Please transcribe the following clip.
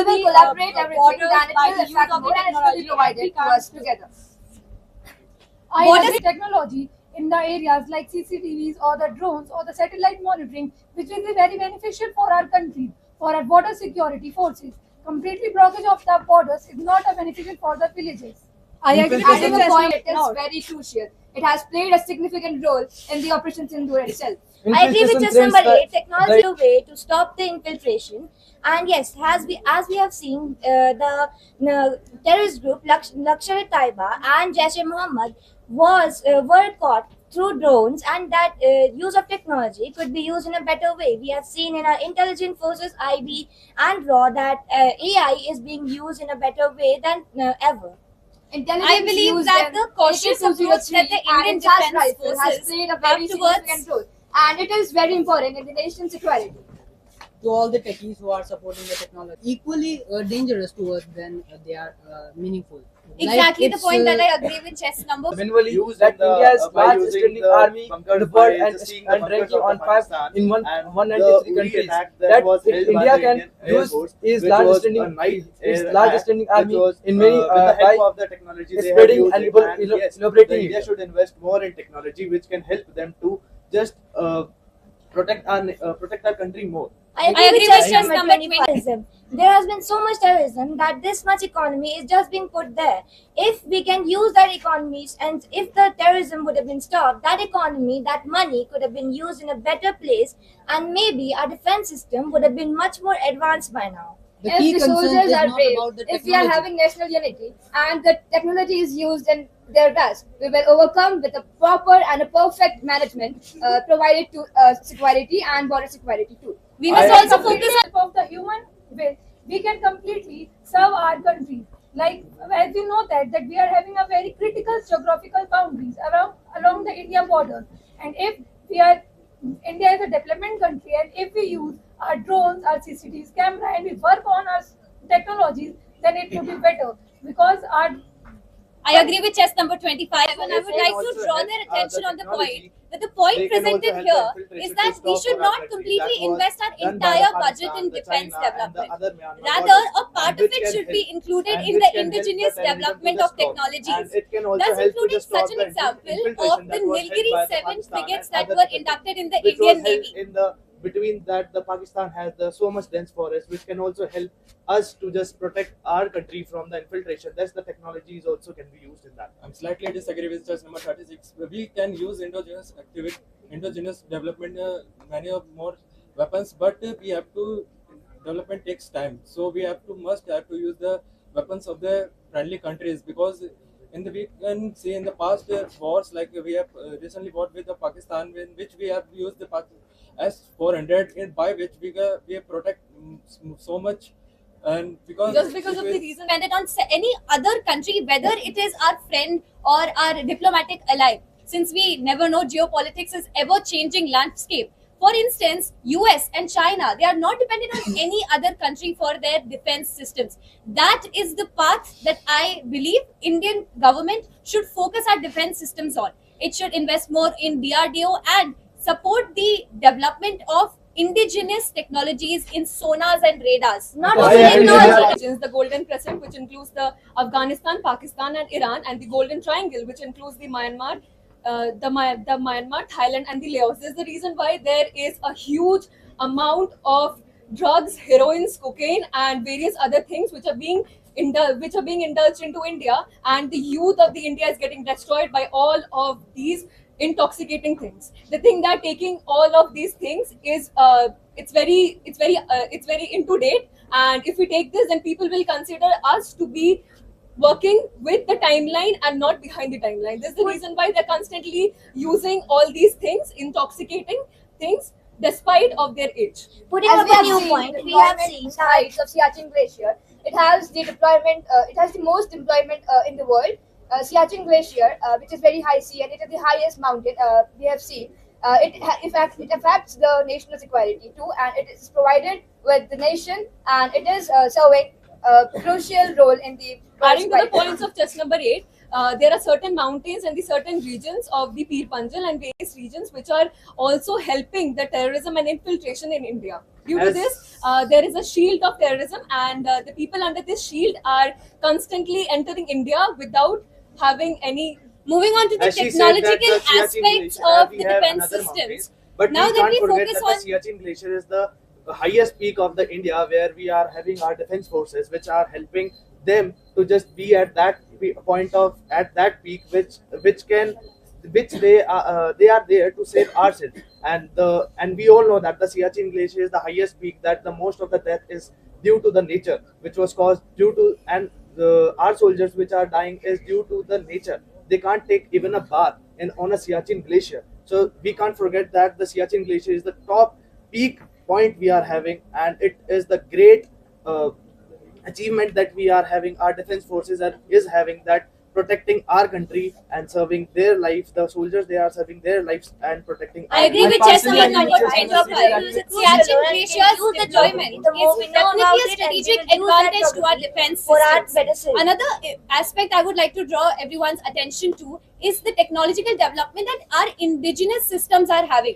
we will collaborate everything, then it will affect more and it will be provided to us together. What is technology in the areas like CCTVs or the drones or the satellite monitoring, which will be very beneficial for our country, for our border security forces. Completely blockage of the borders is not a beneficial for the villages. I agree with the point. It is very crucial. It has played a significant role in the Operation Sindoor itself. I agree with just number 8. Technology is a way to stop the infiltration. And yes, as we have seen, the terrorist group Lashkar-e-Taiba and Jaish-e-Mohammed were caught through drones, and that use of technology could be used in a better way. We have seen in our intelligence forces, IB and RAW, that AI is being used in a better way than ever. I believe that the cautious approach that the Indian Defence Forces has played a very significant role, and it is very important in the nation's security. To all the techies who are supporting the technology, equally dangerous to us when they are meaningful. Exactly Like the point that I it's, agree with chess number. Manually Used that in the- India's by large using standing the army bunkers deployed by and just seeing the bunkers ranking of on Pakistan, in and 193 the countries. attack That was held by India the can Indian Air use Force, its which large was a standing night its air large attack, standing which army was, in many with the help by of the technology they have spreading used and it, yes, elaborating India it. should invest more in technology which can help them to just protect our country more. I agree with just number 25. There has been so much terrorism that this much economy is just being put there. If we can use that economy, and if the terrorism would have been stopped, that economy, that money could have been used in a better place, and maybe our defense system would have been much more advanced by now. the If key the concern soldiers is are not brave, about the if we are technology. having national unity and the technology is used in their best, we will overcome with a proper and a perfect management provided to security and border security too. We must also focus on Of the human will, we can completely serve our country. Like as you know that we are having a very critical geographical boundaries along the India border, and if we are India is a development country, and if we use our drones, our CCTVs camera, and we work on our technologies, then it would be better because our I agree with chess number 25, and I would like to Also draw help, their attention the on the technology. point that the point They can also presented help here the infiltration is to that we stop should our not country. completely That was invest our done by entire the budget Pakistan, in the defense China, and the development. other Myanmar Rather, borders, a part and of which it can should be help- included and in which the can help indigenous the terrorism to development just of stop. technologies. And it can also That's help to including just stop such an the example infiltration of the that was held Nilgiri by the 7 Pakistan frigates and that other were countries, inducted in the which Indian was held Navy. in the between that the Pakistan has so much dense forest, which can also help us to just protect our country from the infiltration. That's the technologies also can be used in that. I'm slightly disagree with just number 36. We can use endogenous development, many of more weapons, but we have to development takes time. So we must have to use the weapons of the friendly countries, because we can see in the past wars, like we have recently fought with the Pakistan, in which we have used the S-400, by which we protect so much. And because Just because of the reason dependent on any other country, whether it is our friend or our diplomatic ally, since we never know geopolitics is ever changing landscape. For instance, US and China, they are not dependent on any other country for their defense systems. That is the path that I believe Indian government should focus our defense systems on. It should invest more in DRDO and support the development of indigenous technologies in sonars and radars. Not I only agree with technology. regions, the Golden Crescent, which includes the Afghanistan, Pakistan, and Iran, and the Golden Triangle, which includes the Myanmar, the Myanmar, Thailand, and the Laos. This is the reason why there is a huge amount of drugs, heroines, cocaine, and various other things which are being indulged into India, and the youth of the India is getting destroyed by all of these intoxicating things. The thing that taking all of these things is it's very into date, and if we take this, then people will consider us to be working with the timeline and not behind the timeline. This is the reason why they're constantly using all these things, intoxicating things, despite of their age. Putting As up we a have new seen, point, the we have deployment seen heights of Siachen Glacier. It has the deployment. It has the most deployment in the world. Siachen Glacier, which is very high sea, and it is the highest mountain we have seen. It affects the national security too, and it is provided with the nation, and it is serving a crucial role in the Adding to the security. points of chess number 8, there are certain mountains and the certain regions of the Pir Panjal and various regions which are also helping the terrorism and infiltration in India. Due to this, there is a shield of terrorism, and the people under this shield are constantly entering India without having any. Moving on to the As she said that technological the Siachen aspects Glacier, of we the have defense another systems. mountains, but Now we that can't we forget focus that on the Siachen Glacier is the highest peak of the India, where we are having our defense forces, which are helping them to just be at that point of at that peak, which they are there to save ourselves. And we all know that the Siachen Glacier is the highest peak, that the most of the death is due to the nature, which was caused due to, and our soldiers which are dying is due to the nature. They can't take even a bath on a Siachen Glacier. So we can't forget that the Siachen Glacier is the top peak point we are having, and it is the great achievement that we are having. Our defense forces is having that, protecting our country and serving their lives. The soldiers, they are serving their lives and protecting I our agree country. with chess personally number believe number that 25. use it Siachen and Glacier's use the deployment the more we is know about definitely a it and strategic we will use that advantage to our geography defense for our systems. better self. Another aspect I would like to draw everyone's attention to is the technological development that our indigenous systems are having.